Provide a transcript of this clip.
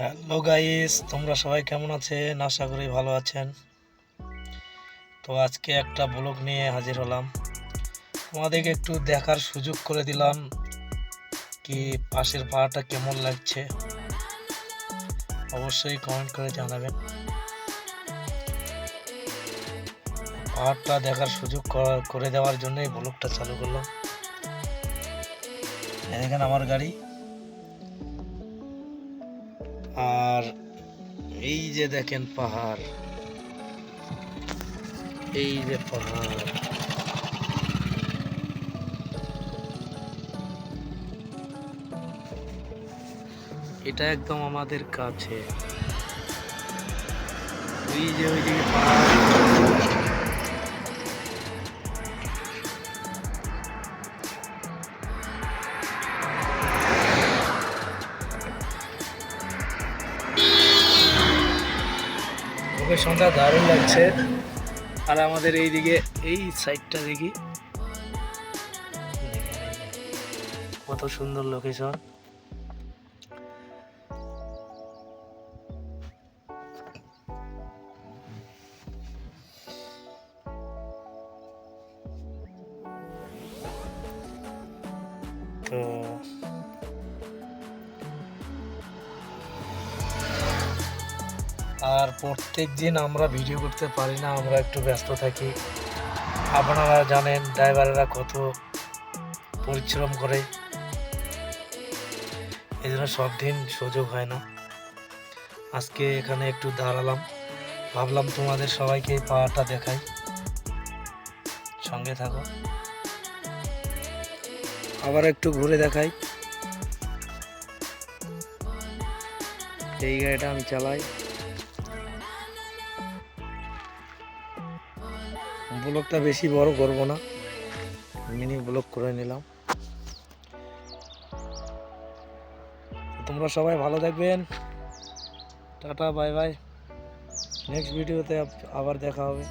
Hello guys, তোমরা সবাই কেমন আছেন? আশা করি ভালো আছেন। তো আজকে একটা ব্লগ নিয়ে হাজির হলাম। তোমাদেরকে একটু দেখার সুযোগ করে দিলাম কি পাশের পাহাড়টা কেমন লাগছে। অবশ্যই কমেন্ট করে জানাবেন। পাহাড়টা দেখার সুযোগ করে দেওয়ার জন্যই ব্লগটা চালু করলাম। দেখেন আমার গাড়ি, আর এই যে দেখেন পাহাড়, এই যে পাহাড়। এটা একদম আমাদের কাছে। ওইদিকে পাহাড়। লোকেশনটা দারুণ লাগছে। আর আমাদের এইদিকে এই সাইডটা দেখি, কত সুন্দর লোকেশন। তো আর প্রত্যেক দিন আমরা ভিডিও করতে পারি না, আমরা একটু ব্যস্ত থাকি। আপনারা জানেন ড্রাইভাররা কত পরিশ্রম করে, এই জন্য সব দিন সুযোগ হয় না। আজকে এখানে একটু দাঁড়ালাম, ভাবলাম তোমাদের সবাইকে এই পাহাড়টা দেখাই, সঙ্গে থাকো। আবার একটু ঘুরে দেখাই। এই গাড়িটা আমি চালাই। ব্লগটা বেশি বড় করব না, মিনি ব্লগ করে নিলাম। তোমরা সবাই ভালো থাকবেন। Tata, bye bye. নেক্সট ভিডিওতে আবার দেখা হবে।